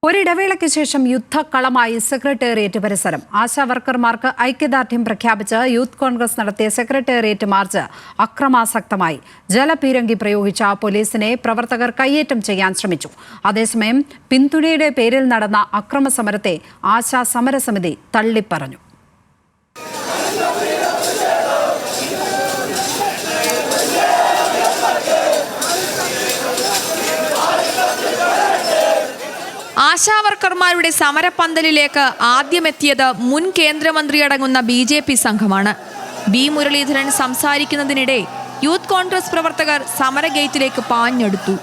ഒരിടവേളയ്ക്ക് ശേഷം യുദ്ധക്കളമായി സെക്രട്ടേറിയറ്റ് പരിസരം. ആശാവർക്കർമാർക്ക് ഐക്യദാർഢ്യം പ്രഖ്യാപിച്ച് യൂത്ത് കോൺഗ്രസ് നടത്തിയ സെക്രട്ടേറിയറ്റ് മാർച്ച് അക്രമാസക്തമായി. ജലപീരങ്കി പ്രയോഗിച്ച പോലീസിനെ പ്രവർത്തകർ കയ്യേറ്റം ചെയ്യാൻ ശ്രമിച്ചു. അതേസമയം പിന്തുണയുടെ പേരിൽ നടന്ന അക്രമ സമരത്തെ ആശാ സമരസമിതി തള്ളിപ്പറഞ്ഞു. ആശാവർക്കർമാരുടെ സമരപ്പന്തലിലേക്ക് ആദ്യമെത്തിയത് മുൻ കേന്ദ്രമന്ത്രിയടങ്ങുന്ന BJP സംഘമാണ്. ബി മുരളീധരൻ സംസാരിക്കുന്നതിനിടെ യൂത്ത് കോൺഗ്രസ് പ്രവർത്തകർ സമരഗേറ്റിലേക്ക് പാഞ്ഞെടുത്തു.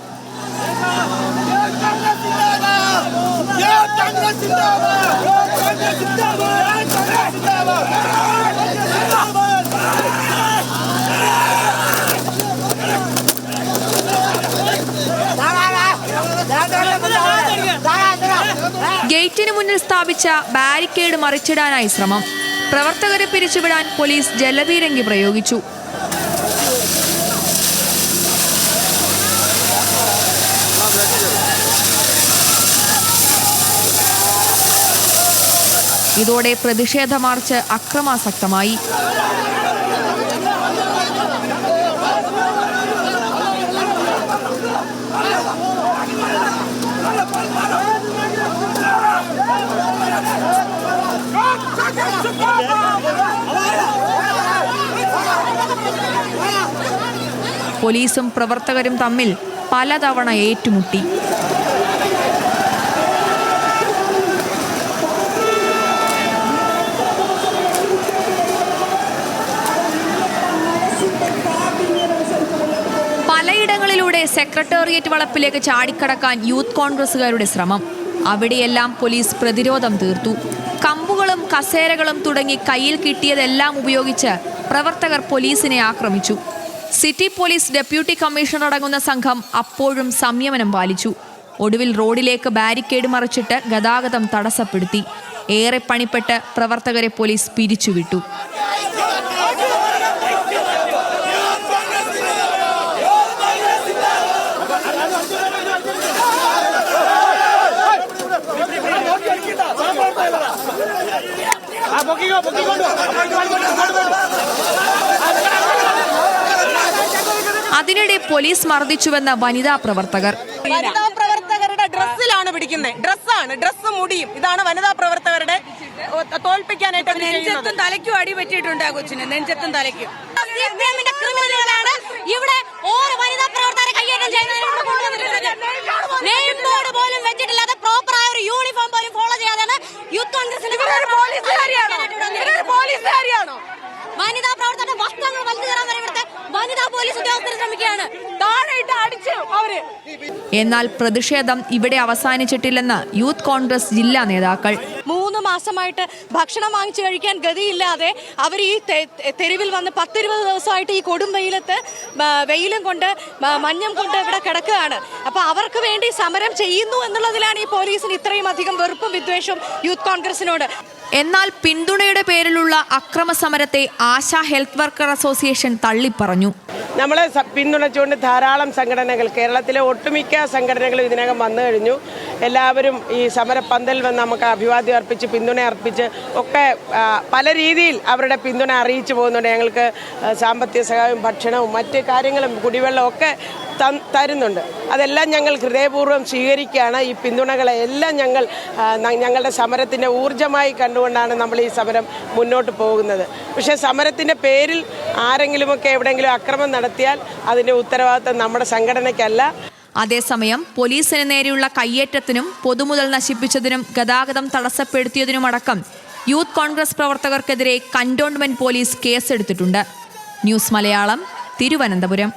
ഗേറ്റിന് മുന്നിൽ സ്ഥാപിച്ച ബാരിക്കേഡ് മറിച്ചിടാനായി ശ്രമം. പ്രവർത്തകരെ പിരിച്ചുവിടാൻ പോലീസ് ജലപീരങ്കി പ്രയോഗിച്ചു. ഇതോടെ പ്രതിഷേധ മാർച്ച് അക്രമാസക്തമായി. പോലീസും പ്രവർത്തകരും തമ്മിൽ പലതവണ ഏറ്റുമുട്ടി. പലയിടങ്ങളിലൂടെ സെക്രട്ടേറിയറ്റ് വളപ്പിലേക്ക് ചാടിക്കടക്കാൻ യൂത്ത് കോൺഗ്രസുകാരുടെ ശ്രമം. അവിടെയെല്ലാം പോലീസ് പ്രതിരോധം തീർത്തു. കമ്പുകളും കസേരകളും തുടങ്ങി കയ്യിൽ കിട്ടിയതെല്ലാം ഉപയോഗിച്ച് പ്രവർത്തകർ പോലീസിനെ ആക്രമിച്ചു. സിറ്റി പോലീസ് ഡെപ്യൂട്ടി കമ്മീഷണർ അടങ്ങുന്ന സംഘം അപ്പോഴും സംയമനം പാലിച്ചു. ഒടുവിൽ റോഡിലേക്ക് ബാരിക്കേഡ് മറിച്ചിട്ട് ഗതാഗതം തടസ്സപ്പെടുത്തി. ഏറെ പണിപ്പെട്ട് പ്രവർത്തകരെ പോലീസ് പിരിച്ചുവിട്ടു. അതിനിടെ പോലീസ് മർദ്ദിച്ചുവെന്ന വനിതാ പ്രവർത്തകർ. വനിതാ ഡ്രസ്സിലാണ് പിടിക്കുന്നത്. ഡ്രസ്സ് മുടിയും. ഇതാണ് വനിതാ പ്രവർത്തകരുടെ തോൽപ്പിക്കാനായിട്ട്. നെഞ്ചത്തും തലയ്ക്കും അടി പറ്റിയിട്ടുണ്ട്. ആ കൊച്ചിന് നെഞ്ചത്തും തലയ്ക്കും. ക്രിമിനലുകളാണ് ഇവിടെ ഓരോ വനിതാ പ്രവർത്തകരെ കയ്യേറ്റം ചെയ്യുന്നതിന് നെയിം ബോർഡ് പോലും വെച്ചിട്ടില്ലാതെ പ്രോപ്പർ ആയ ഒരു യൂണിഫോം പോലും ഫോളോ ചെയ്യാതാണ് യൂത്ത് കോൺഗ്രസിന്റെ. പോലീസുകാരിയാണോ? വനിതാ പ്രവർത്തകരുടെ വസ്ത്രങ്ങൾ വലിച്ചു കയറാൻ വരെ ഇവിടുത്തെ വനിതാ പോലീസ് ഉദ്യോഗസ്ഥർ ശ്രമിക്കുകയാണ്. താഴെയിട്ട് അടിച്ചു അവര്. എന്നാൽ പ്രതിഷേധം ഇവിടെ അവസാനിച്ചിട്ടില്ലെന്ന് യൂത്ത് കോൺഗ്രസ് ജില്ലാ നേതാക്കൾ. 3 മാസമായിട്ട് ഭക്ഷണം വാങ്ങിച്ചു കഴിക്കാൻ ഗതിയില്ലാതെ അവർ ഈ തെരുവിൽ വന്ന് 10-20 ദിവസമായിട്ട് ഈ കൊടും വെയിലത്ത് വെയിലും കൊണ്ട് മഞ്ഞും കൊണ്ട് ഇവിടെ കിടക്കുകയാണ്. അപ്പൊ അവർക്ക് വേണ്ടി സമരം ചെയ്യുന്നു എന്നുള്ളതിലാണ് ഈ പോലീസിന് ഇത്രയും അധികം വെറുപ്പും വിദ്വേഷവും യൂത്ത് കോൺഗ്രസിനോട്. എന്നാൽ പിന്തുണയുടെ പേരിലുള്ള അക്രമ സമരത്തെ ആശാ ഹെൽത്ത് വർക്കർ അസോസിയേഷൻ തള്ളിപ്പറഞ്ഞു. നമ്മളെ പിന്തുണച്ചുകൊണ്ട് ധാരാളം സംഘടനകൾ, കേരളത്തിലെ ഒട്ടുമിക്ക സംഘടനകളും ഇതിനകം വന്നു കഴിഞ്ഞു. എല്ലാവരും ഈ സമരപ്പന്തലിൽ വന്ന് നമുക്ക് അഭിവാദ്യം അർപ്പിച്ച് പിന്തുണ അർപ്പിച്ച് ഒക്കെ പല രീതിയിൽ അവരുടെ പിന്തുണ അറിയിച്ചു പോകുന്നുണ്ട്. ഞങ്ങൾക്ക് സാമ്പത്തിക സഹായവും ഭക്ഷണവും മറ്റ് കാര്യങ്ങളും കുടിവെള്ളവും ഒക്കെ തരുന്നുണ്ട്. അതെല്ലാം ഞങ്ങൾ ഹൃദയപൂർവ്വം സ്വീകരിക്കുകയാണ്. ഈ പിന്തുണകളെ എല്ലാം ഞങ്ങളുടെ സമരത്തിൻ്റെ ഊർജ്ജമായി കണ്ടുകൊണ്ടാണ് നമ്മൾ ഈ സമരം മുന്നോട്ട് പോകുന്നത്. പക്ഷേ സമരത്തിൻ്റെ പേരിൽ ആരെങ്കിലുമൊക്കെ എവിടെയെങ്കിലും അക്രമം നടത്തിയാൽ അതിൻ്റെ ഉത്തരവാദിത്വം നമ്മുടെ സംഘടനയ്ക്കല്ല. അതേസമയം പോലീസിന് നേരെയുള്ള കയ്യേറ്റത്തിനും പൊതുമുതൽ നശിപ്പിച്ചതിനും ഗതാഗതം തടസ്സപ്പെടുത്തിയതിനുമടക്കം യൂത്ത് കോൺഗ്രസ് പ്രവർത്തകർക്കെതിരെ കന്റോൺമെന്റ് പോലീസ് കേസെടുത്തിട്ടുണ്ട്. ന്യൂസ് മലയാളം, തിരുവനന്തപുരം.